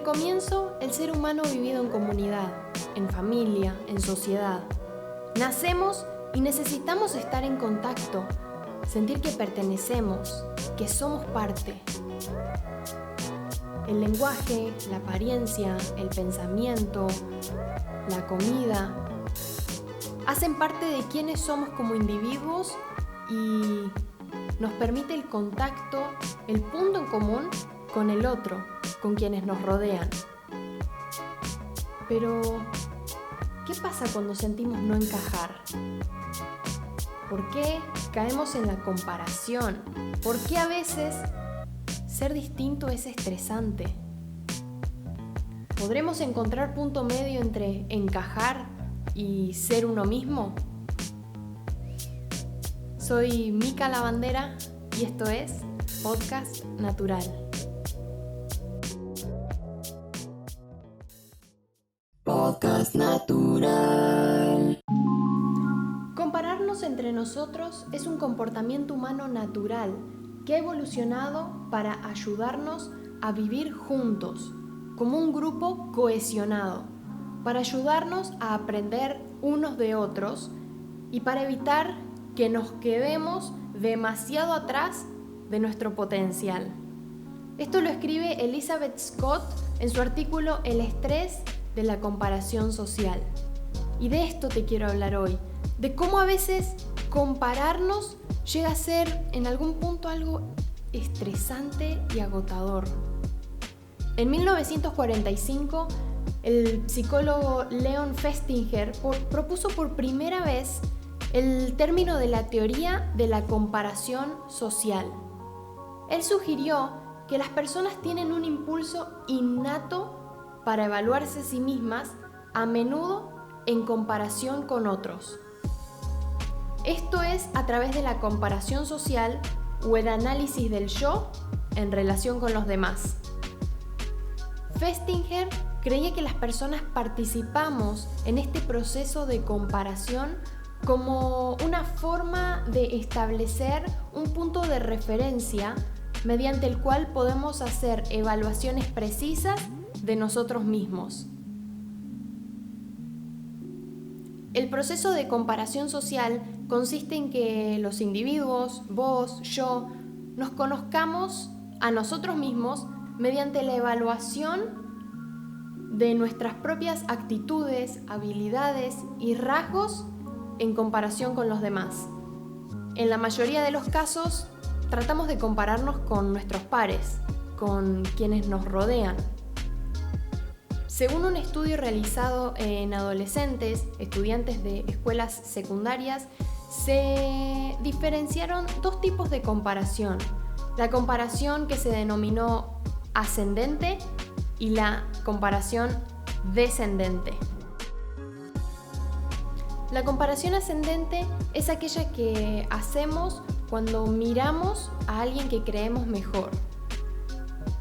comienzo, el ser humano ha vivido en comunidad, en familia, en sociedad. Nacemos y necesitamos estar en contacto, sentir que pertenecemos, que somos parte. El lenguaje, la apariencia, el pensamiento, la comida, hacen parte de quienes somos como individuos y nos permite el contacto, el punto en común con el otro, con quienes nos rodean. Pero, ¿qué pasa cuando sentimos no encajar? ¿Por qué caemos en la comparación? ¿Por qué a veces ser distinto es estresante? ¿Podremos encontrar punto medio entre encajar y ser uno mismo? Soy Mica Lavandera y esto es Podcast Natural. Podcast Natural. Compararnos entre nosotros es un comportamiento humano natural que ha evolucionado para ayudarnos a vivir juntos, como un grupo cohesionado, para ayudarnos a aprender unos de otros y para evitar que nos quedemos demasiado atrás de nuestro potencial. Esto lo escribe Elizabeth Scott en su artículo El estrés de la comparación social. Y de esto te quiero hablar hoy, de cómo a veces compararnos llega a ser en algún punto algo estresante y agotador. En 1945, el psicólogo Leon Festinger propuso por primera vez el término de la teoría de la comparación social. Él sugirió que las personas tienen un impulso innato para evaluarse a sí mismas, a menudo en comparación con otros. Esto es a través de la comparación social o el análisis del yo en relación con los demás. Festinger creía que las personas participamos en este proceso de comparación como una forma de establecer un punto de referencia mediante el cual podemos hacer evaluaciones precisas de nosotros mismos. El proceso de comparación social consiste en que los individuos, vos, yo, nos conozcamos a nosotros mismos mediante la evaluación de nuestras propias actitudes, habilidades y rasgos en comparación con los demás. En la mayoría de los casos, tratamos de compararnos con nuestros pares, con quienes nos rodean. Según un estudio realizado en adolescentes, estudiantes de escuelas secundarias, se diferenciaron dos tipos de comparación. La comparación que se denominó ascendente y la comparación descendente. La comparación ascendente es aquella que hacemos cuando miramos a alguien que creemos mejor.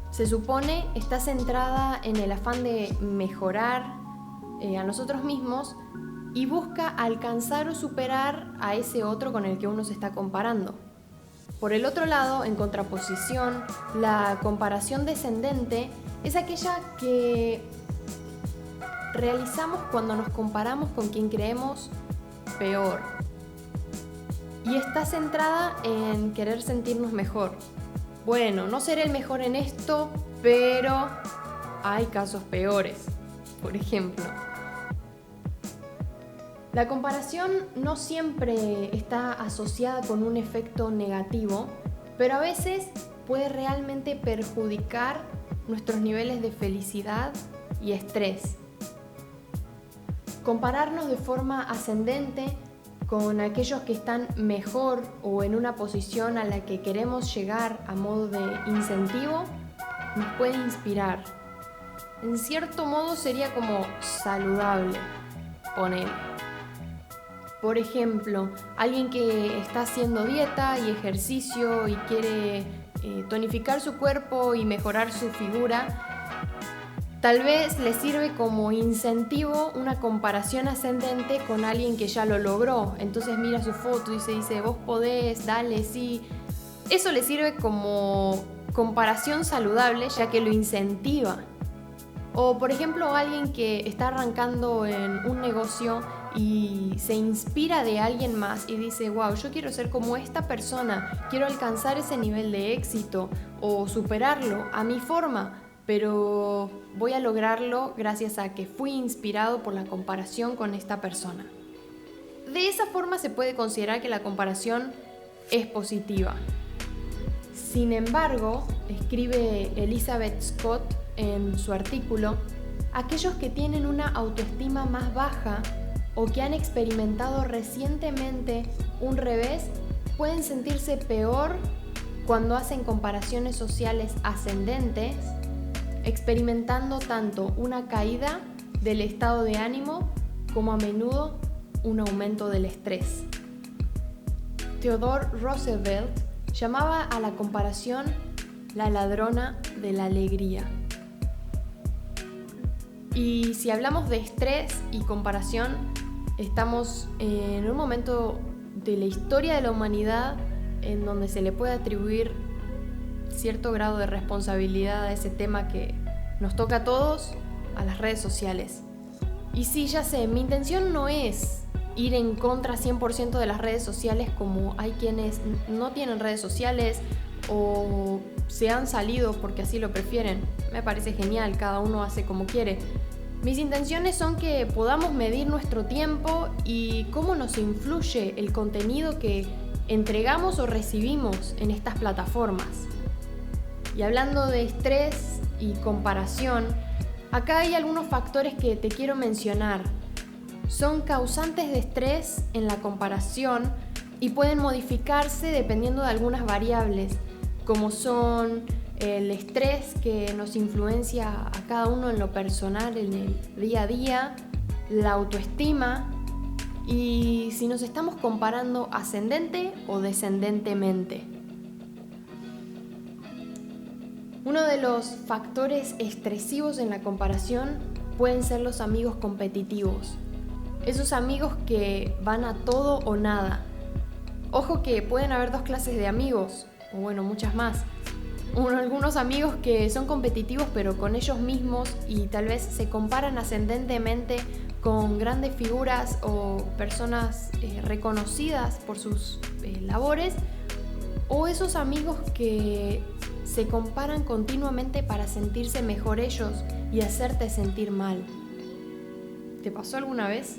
Se supone está centrada en el afán de mejorar a nosotros mismos y busca alcanzar o superar a ese otro con el que uno se está comparando. Por el otro lado, en contraposición, la comparación descendente es aquella que realizamos cuando nos comparamos con quien creemos peor. Y está centrada en querer sentirnos mejor. Bueno, no seré el mejor en esto, pero hay casos peores, por ejemplo. La comparación no siempre está asociada con un efecto negativo, pero a veces puede realmente perjudicar nuestros niveles de felicidad y estrés. Compararnos de forma ascendente con aquellos que están mejor o en una posición a la que queremos llegar a modo de incentivo, nos puede inspirar. En cierto modo sería como saludable, ponele. Por ejemplo, alguien que está haciendo dieta y ejercicio y quiere tonificar su cuerpo y mejorar su figura, tal vez le sirve como incentivo una comparación ascendente con alguien que ya lo logró. Entonces mira su foto y se dice, vos podés, dale, sí. Eso le sirve como comparación saludable, ya que lo incentiva. O por ejemplo alguien que está arrancando en un negocio y se inspira de alguien más y dice, wow, yo quiero ser como esta persona, quiero alcanzar ese nivel de éxito o superarlo a mi forma, pero voy a lograrlo gracias a que fui inspirado por la comparación con esta persona. De esa forma se puede considerar que la comparación es positiva. Sin embargo, escribe Elizabeth Scott en su artículo, aquellos que tienen una autoestima más baja o que han experimentado recientemente un revés pueden sentirse peor cuando hacen comparaciones sociales ascendentes, experimentando tanto una caída del estado de ánimo como a menudo un aumento del estrés. Theodore Roosevelt llamaba a la comparación la ladrona de la alegría. Y si hablamos de estrés y comparación, estamos en un momento de la historia de la humanidad en donde se le puede atribuir cierto grado de responsabilidad a ese tema que nos toca a todos, a las redes sociales. Y sí, ya sé, mi intención no es ir en contra 100% de las redes sociales, como hay quienes no tienen redes sociales o se han salido porque así lo prefieren. Me parece genial, cada uno hace como quiere. Mis intenciones son que podamos medir nuestro tiempo y cómo nos influye el contenido que entregamos o recibimos en estas plataformas. Y hablando de estrés y comparación, acá hay algunos factores que te quiero mencionar. Son causantes de estrés en la comparación y pueden modificarse dependiendo de algunas variables, como son el estrés que nos influencia a cada uno en lo personal, en el día a día, la autoestima y si nos estamos comparando ascendente o descendentemente. Uno de los factores estresivos en la comparación pueden ser los amigos competitivos. Esos amigos que van a todo o nada. Ojo que pueden haber dos clases de amigos, o bueno, muchas más. Algunos amigos que son competitivos pero con ellos mismos y tal vez se comparan ascendentemente con grandes figuras o personas reconocidas por sus labores, o esos amigos que se comparan continuamente para sentirse mejor ellos y hacerte sentir mal. ¿Te pasó alguna vez?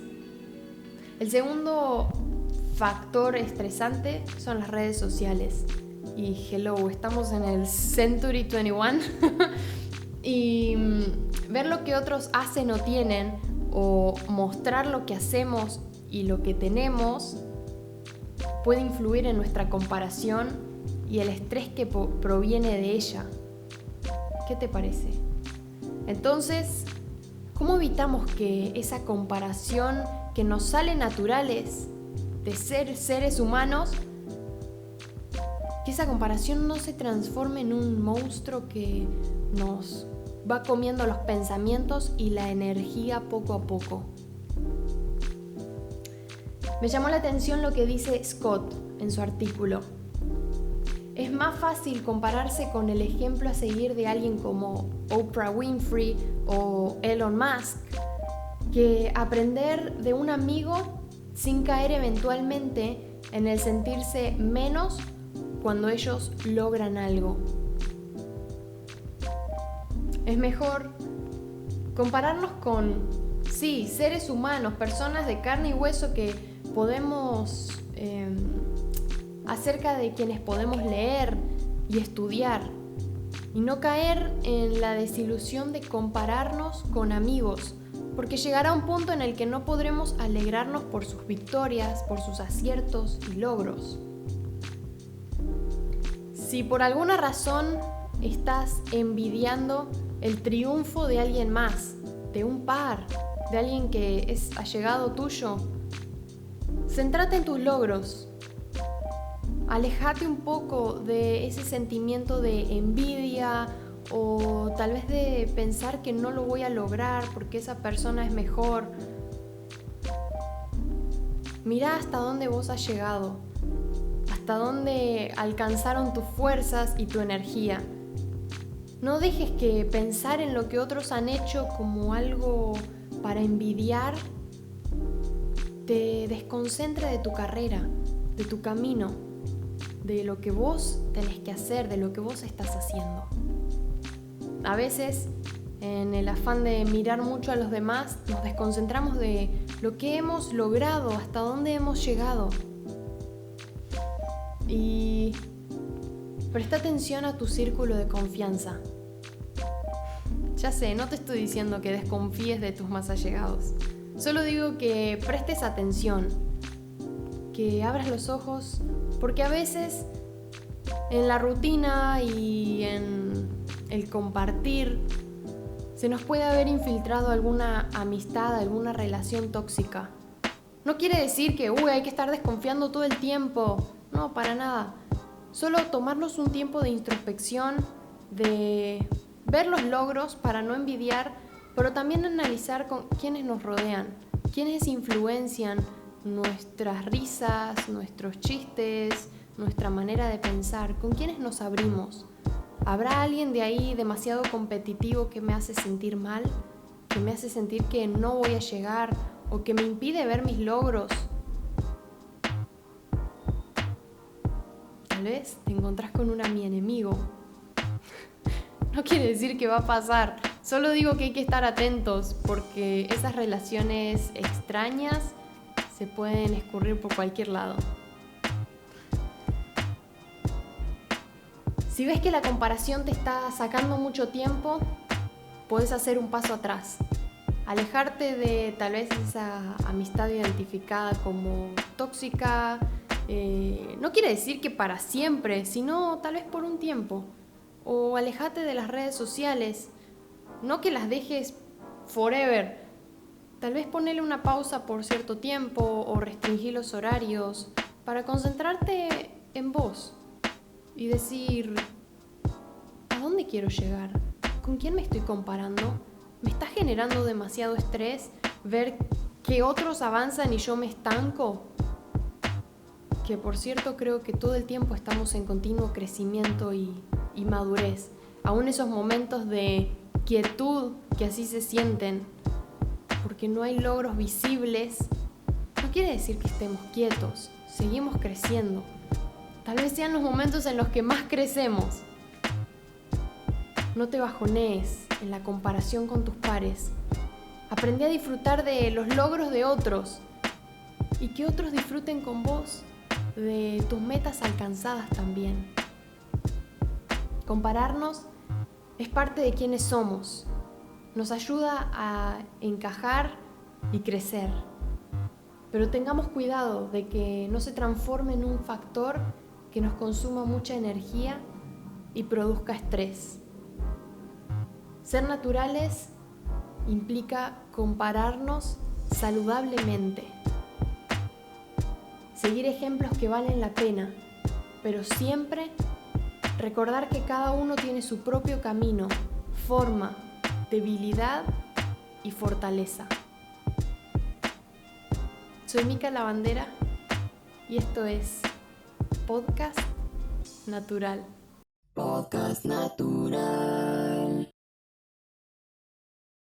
El segundo factor estresante son las redes sociales. Y hello, estamos en el Century 21 y ver lo que otros hacen o tienen o mostrar lo que hacemos y lo que tenemos puede influir en nuestra comparación y el estrés que proviene de ella. ¿Qué te parece? Entonces, ¿cómo evitamos que esa comparación que nos sale naturales de ser seres humanos, que esa comparación no se transforme en un monstruo que nos va comiendo los pensamientos y la energía poco a poco? Me llamó la atención lo que dice Scott en su artículo. Es más fácil compararse con el ejemplo a seguir de alguien como Oprah Winfrey o Elon Musk que aprender de un amigo sin caer eventualmente en el sentirse menos cuando ellos logran algo. Es mejor compararnos con, sí, seres humanos, personas de carne y hueso que podemos, acerca de quienes podemos leer y estudiar, y no caer en la desilusión de compararnos con amigos, porque llegará un punto en el que no podremos alegrarnos por sus victorias, por sus aciertos y logros. Si por alguna razón estás envidiando el triunfo de alguien más, de un par, de alguien que es allegado tuyo, céntrate en tus logros. Alejate un poco de ese sentimiento de envidia o tal vez de pensar que no lo voy a lograr porque esa persona es mejor. Mira hasta dónde vos has llegado, hasta dónde alcanzaron tus fuerzas y tu energía. No dejes que pensar en lo que otros han hecho como algo para envidiar te desconcentre de tu carrera, de tu camino, de lo que vos tenés que hacer, de lo que vos estás haciendo. A veces, en el afán de mirar mucho a los demás, nos desconcentramos de lo que hemos logrado, hasta dónde hemos llegado. Y presta atención a tu círculo de confianza. Ya sé, no te estoy diciendo que desconfíes de tus más allegados. Solo digo que prestes atención, que abras los ojos, porque a veces en la rutina y en el compartir se nos puede haber infiltrado alguna amistad, alguna relación tóxica. No quiere decir que hay que estar desconfiando todo el tiempo. No, para nada. Solo tomarnos un tiempo de introspección, de ver los logros para no envidiar, pero también analizar con quiénes nos rodean, quiénes influencian nuestras risas, nuestros chistes, nuestra manera de pensar, con quiénes nos abrimos. ¿Habrá alguien de ahí demasiado competitivo que me hace sentir mal? ¿Que me hace sentir que no voy a llegar? ¿O que me impide ver mis logros? Tal vez te encontrás con un enemigo. No quiere decir que va a pasar. Solo digo que hay que estar atentos porque esas relaciones extrañas se pueden escurrir por cualquier lado. Si ves que la comparación te está sacando mucho tiempo, puedes hacer un paso atrás. Alejarte de tal vez esa amistad identificada como tóxica. No quiere decir que para siempre, sino tal vez por un tiempo. O alejate de las redes sociales. No que las dejes forever. Tal vez ponele una pausa por cierto tiempo o restringir los horarios para concentrarte en vos. Y decir, ¿a dónde quiero llegar? ¿Con quién me estoy comparando? ¿Me está generando demasiado estrés ver que otros avanzan y yo me estanco? Que por cierto creo que todo el tiempo estamos en continuo crecimiento y madurez. Aún esos momentos de quietud que así se sienten, porque no hay logros visibles, no quiere decir que estemos quietos, seguimos creciendo. Tal vez sean los momentos en los que más crecemos. No te bajonees en la comparación con tus pares. Aprende a disfrutar de los logros de otros y que otros disfruten con vos de tus metas alcanzadas también. Compararnos es parte de quienes somos. Nos ayuda a encajar y crecer. Pero tengamos cuidado de que no se transforme en un factor que nos consuma mucha energía y produzca estrés. Ser naturales implica compararnos saludablemente. Seguir ejemplos que valen la pena, pero siempre recordar que cada uno tiene su propio camino, forma, debilidad y fortaleza. Soy Mica Lavandera y esto es Podcast Natural. Podcast Natural.